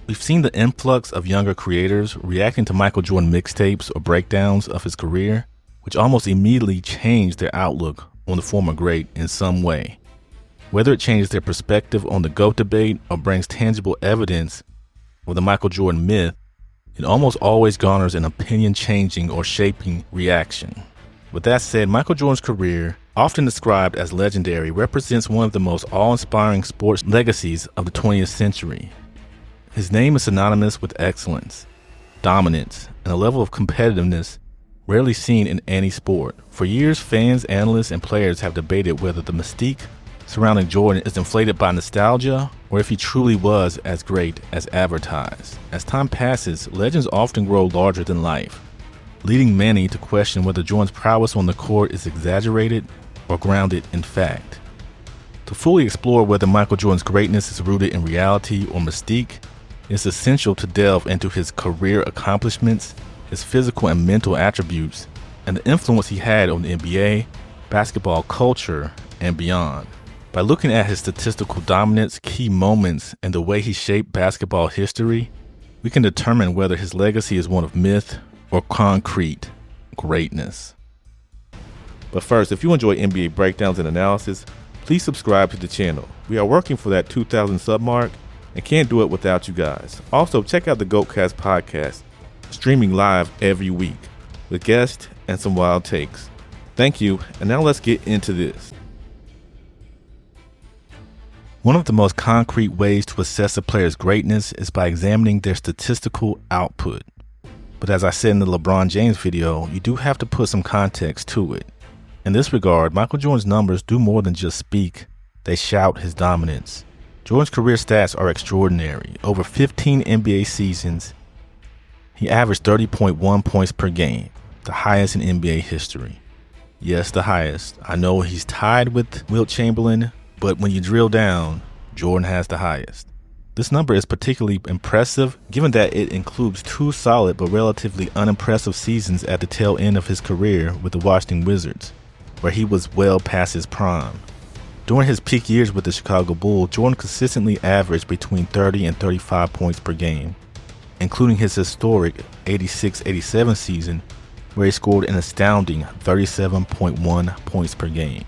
We've seen the influx of younger creators reacting to Michael Jordan mixtapes or breakdowns of his career, which almost immediately changed their outlook on the former great in some way. Whether it changes their perspective on the GOAT debate or brings tangible evidence of the Michael Jordan myth, it almost always garners an opinion-changing or shaping reaction. With that said, Michael Jordan's career, often described as legendary, represents one of the most awe-inspiring sports legacies of the 20th century. His name is synonymous with excellence, dominance, and a level of competitiveness rarely seen in any sport. For years, fans, analysts, and players have debated whether the mystique surrounding Jordan is inflated by nostalgia or if he truly was as great as advertised. As time passes, legends often grow larger than life, leading many to question whether Jordan's prowess on the court is exaggerated or grounded in fact. To fully explore whether Michael Jordan's greatness is rooted in reality or mystique, it's essential to delve into his career accomplishments, his physical and mental attributes, and the influence he had on the NBA, basketball culture, and beyond. By looking at his statistical dominance, key moments, and the way he shaped basketball history, we can determine whether his legacy is one of myth or concrete greatness. But first, if you enjoy NBA breakdowns and analysis, please subscribe to the channel. We are working for that 2,000 sub mark and can't do it without you guys. Also, check out the GOATcast podcast, streaming live every week with guests and some wild takes. Thank you, and now let's get into this. One of the most concrete ways to assess a player's greatness is by examining their statistical output. But as I said in the LeBron James video, you do have to put some context to it. In this regard, Michael Jordan's numbers do more than just speak, they shout his dominance. Jordan's career stats are extraordinary. Over 15 NBA seasons, he averaged 30.1 points per game, the highest in NBA history. Yes, the highest. I know he's tied with Wilt Chamberlain, but when you drill down, Jordan has the highest. This number is particularly impressive given that it includes two solid but relatively unimpressive seasons at the tail end of his career with the Washington Wizards, where he was well past his prime. During his peak years with the Chicago Bulls, Jordan consistently averaged between 30 and 35 points per game, including his historic 86-87 season, where he scored an astounding 37.1 points per game.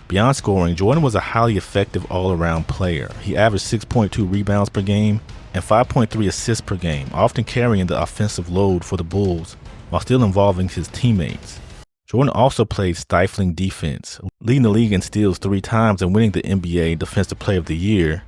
Beyond scoring, Jordan was a highly effective all-around player. He averaged 6.2 rebounds per game and 5.3 assists per game, often carrying the offensive load for the Bulls while still involving his teammates. Jordan also played stifling defense, leading the league in steals 3 times and winning the NBA Defensive Player of the Year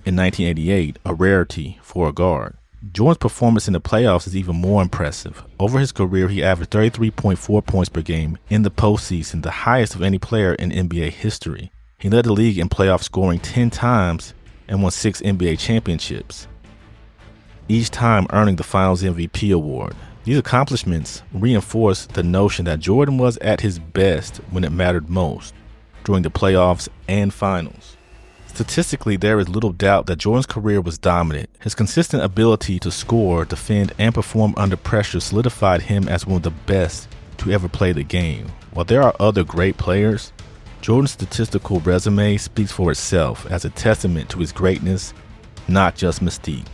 in 1988, a rarity for a guard. Jordan's performance in the playoffs is even more impressive. Over his career, he averaged 33.4 points per game in the postseason, the highest of any player in NBA history. He led the league in playoff scoring 10 times and won 6 NBA championships, each time earning the Finals MVP award. These accomplishments reinforce the notion that Jordan was at his best when it mattered most, during the playoffs and finals. Statistically, there is little doubt that Jordan's career was dominant. His consistent ability to score, defend, and perform under pressure solidified him as one of the best to ever play the game. While there are other great players, Jordan's statistical resume speaks for itself as a testament to his greatness, not just mystique.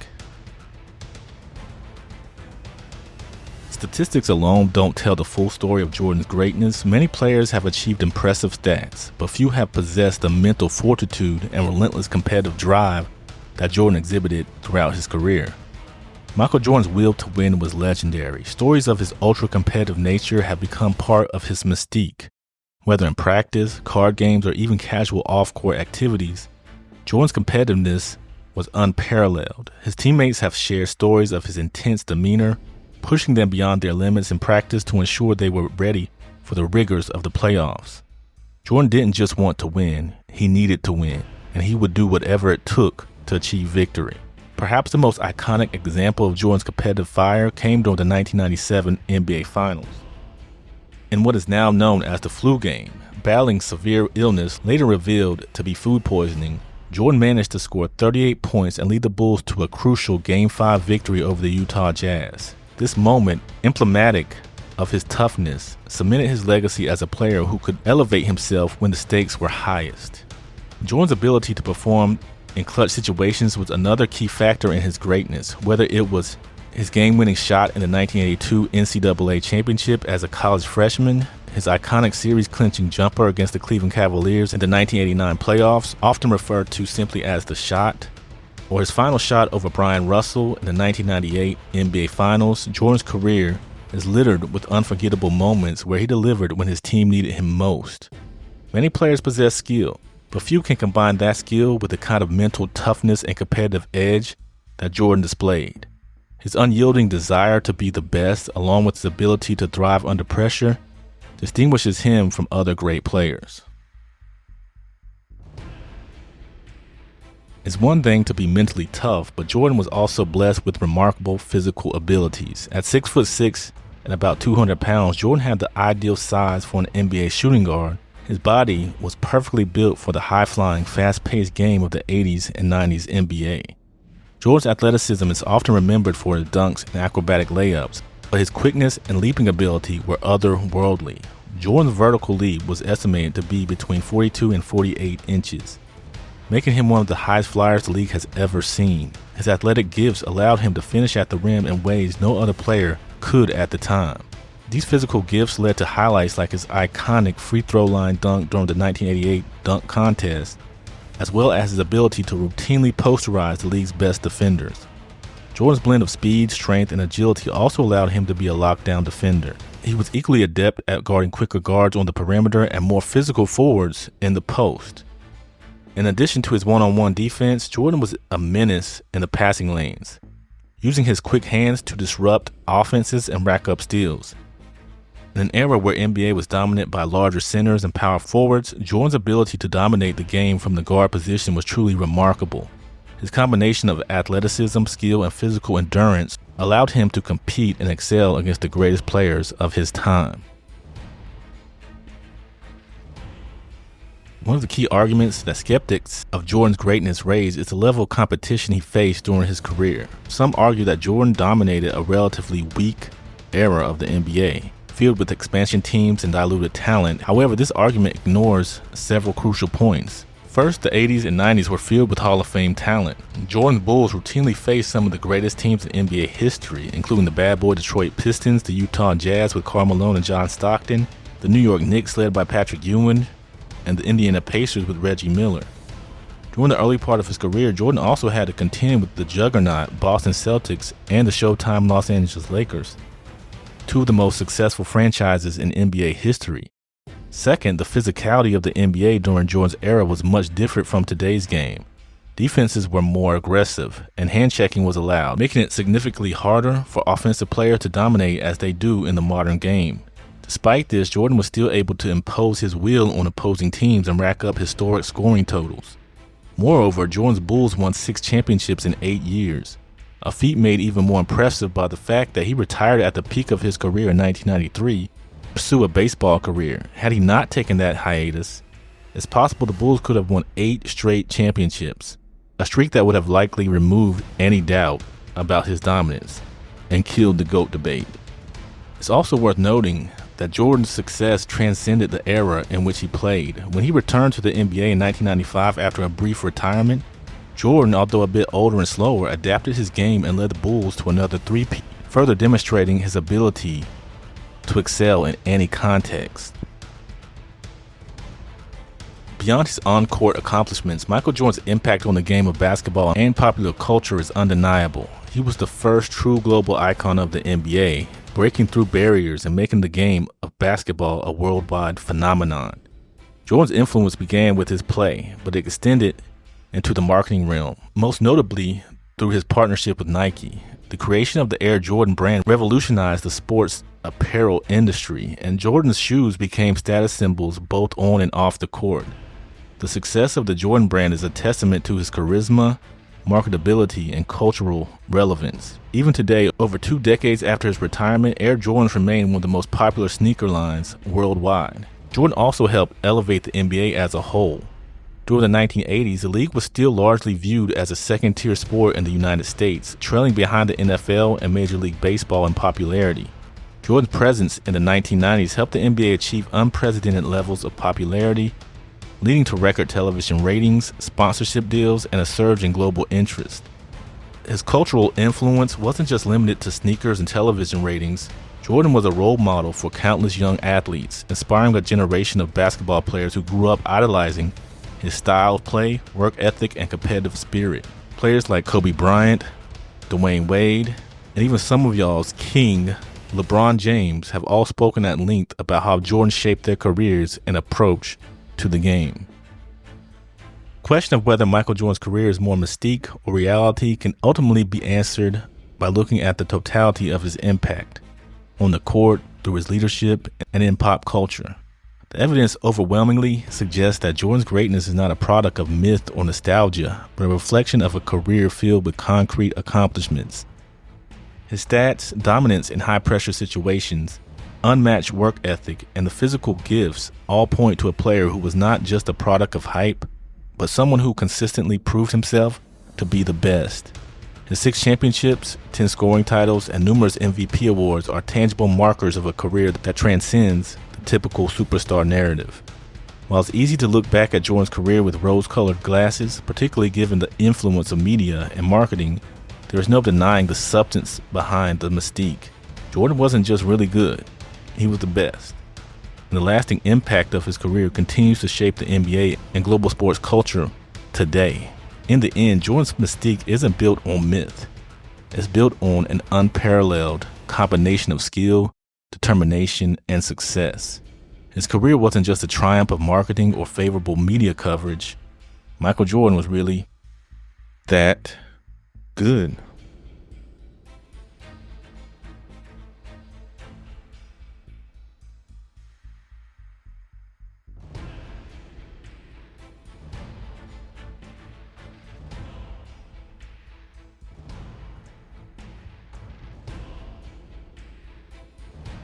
Statistics alone don't tell the full story of Jordan's greatness. Many players have achieved impressive stats, but few have possessed the mental fortitude and relentless competitive drive that Jordan exhibited throughout his career. Michael Jordan's will to win was legendary. Stories of his ultra-competitive nature have become part of his mystique. Whether in practice, card games, or even casual off-court activities, Jordan's competitiveness was unparalleled. His teammates have shared stories of his intense demeanor, pushing them beyond their limits in practice to ensure they were ready for the rigors of the playoffs. Jordan didn't just want to win, he needed to win, and he would do whatever it took to achieve victory. Perhaps the most iconic example of Jordan's competitive fire came during the 1997 NBA Finals. In what is now known as the flu game, battling severe illness later revealed to be food poisoning, Jordan managed to score 38 points and lead the Bulls to a crucial Game 5 victory over the Utah Jazz. This moment, emblematic of his toughness, cemented his legacy as a player who could elevate himself when the stakes were highest. Jordan's ability to perform in clutch situations was another key factor in his greatness, whether it was his game-winning shot in the 1982 NCAA championship as a college freshman, his iconic series-clinching jumper against the Cleveland Cavaliers in the 1989 playoffs, often referred to simply as the shot, or his final shot over Brian Russell in the 1998 NBA Finals. Jordan's career is littered with unforgettable moments where he delivered when his team needed him most. Many players possess skill, but few can combine that skill with the kind of mental toughness and competitive edge that Jordan displayed. His unyielding desire to be the best, along with his ability to thrive under pressure, distinguishes him from other great players. It's one thing to be mentally tough, but Jordan was also blessed with remarkable physical abilities. At 6'6" and about 200 pounds, Jordan had the ideal size for an NBA shooting guard. His body was perfectly built for the high-flying, fast-paced game of the 80s and 90s NBA. Jordan's athleticism is often remembered for his dunks and acrobatic layups, but his quickness and leaping ability were otherworldly. Jordan's vertical leap was estimated to be between 42 and 48 inches, making him one of the highest flyers the league has ever seen. His athletic gifts allowed him to finish at the rim in ways no other player could at the time. These physical gifts led to highlights like his iconic free throw line dunk during the 1988 dunk contest, as well as his ability to routinely posterize the league's best defenders. Jordan's blend of speed, strength, and agility also allowed him to be a lockdown defender. He was equally adept at guarding quicker guards on the perimeter and more physical forwards in the post. In addition to his one-on-one defense, Jordan was a menace in the passing lanes, using his quick hands to disrupt offenses and rack up steals. In an era where NBA was dominant by larger centers and power forwards, Jordan's ability to dominate the game from the guard position was truly remarkable. His combination of athleticism, skill, and physical endurance allowed him to compete and excel against the greatest players of his time. One of the key arguments that skeptics of Jordan's greatness raise is the level of competition he faced during his career. Some argue that Jordan dominated a relatively weak era of the NBA, filled with expansion teams and diluted talent. However, this argument ignores several crucial points. First, the 80s and 90s were filled with Hall of Fame talent. Jordan's Bulls routinely faced some of the greatest teams in NBA history, including the bad boy Detroit Pistons, the Utah Jazz with Karl Malone and John Stockton, the New York Knicks led by Patrick Ewing, and the Indiana Pacers with Reggie Miller. During the early part of his career, Jordan also had to contend with the juggernaut Boston Celtics and the Showtime Los Angeles Lakers, two of the most successful franchises in NBA history. Second, the physicality of the NBA during Jordan's era was much different from today's game. Defenses were more aggressive, and hand-checking was allowed, making it significantly harder for offensive players to dominate as they do in the modern game. Despite this, Jordan was still able to impose his will on opposing teams and rack up historic scoring totals. Moreover, Jordan's Bulls won 6 championships in 8 years, a feat made even more impressive by the fact that he retired at the peak of his career in 1993 to pursue a baseball career. Had he not taken that hiatus, it's possible the Bulls could have won 8 straight championships, a streak that would have likely removed any doubt about his dominance and killed the GOAT debate. It's also worth noting that Jordan's success transcended the era in which he played. When he returned to the NBA in 1995 after a brief retirement, Jordan, although a bit older and slower, adapted his game and led the Bulls to another three-peat, further demonstrating his ability to excel in any context. Beyond his on-court accomplishments, Michael Jordan's impact on the game of basketball and popular culture is undeniable. He was the first true global icon of the NBA, breaking through barriers and making the game of basketball a worldwide phenomenon. Jordan's influence began with his play, but it extended into the marketing realm, most notably through his partnership with Nike. The creation of the Air Jordan brand revolutionized the sports apparel industry, and Jordan's shoes became status symbols both on and off the court. The success of the Jordan brand is a testament to his charisma, marketability, and cultural relevance. Even today, over 2 decades after his retirement, Air Jordans remain one of the most popular sneaker lines worldwide. Jordan also helped elevate the NBA as a whole. During the 1980s, the league was still largely viewed as a second-tier sport in the United States, trailing behind the NFL and Major League Baseball in popularity. Jordan's presence in the 1990s helped the NBA achieve unprecedented levels of popularity, leading to record television ratings, sponsorship deals, and a surge in global interest. His cultural influence wasn't just limited to sneakers and television ratings. Jordan was a role model for countless young athletes, inspiring a generation of basketball players who grew up idolizing his style of play, work ethic, and competitive spirit. Players like Kobe Bryant, Dwayne Wade, and even some of y'all's king, LeBron James, have all spoken at length about how Jordan shaped their careers and approach to the game. Question of whether Michael Jordan's career is more mystique or reality can ultimately be answered by looking at the totality of his impact on the court, through his leadership, and in pop culture. The evidence overwhelmingly suggests that Jordan's greatness is not a product of myth or nostalgia, but a reflection of a career filled with concrete accomplishments. His stats, dominance in high-pressure situations, unmatched work ethic, and the physical gifts all point to a player who was not just a product of hype, but someone who consistently proved himself to be the best. His 6 championships, 10 scoring titles, and numerous MVP awards are tangible markers of a career that transcends the typical superstar narrative. While it's easy to look back at Jordan's career with rose-colored glasses, particularly given the influence of media and marketing, there is no denying the substance behind the mystique. Jordan wasn't just really good, he was the best. And the lasting impact of his career continues to shape the NBA and global sports culture today. In the end, Jordan's mystique isn't built on myth. It's built on an unparalleled combination of skill, determination, and success. His career wasn't just a triumph of marketing or favorable media coverage. Michael Jordan was really that good.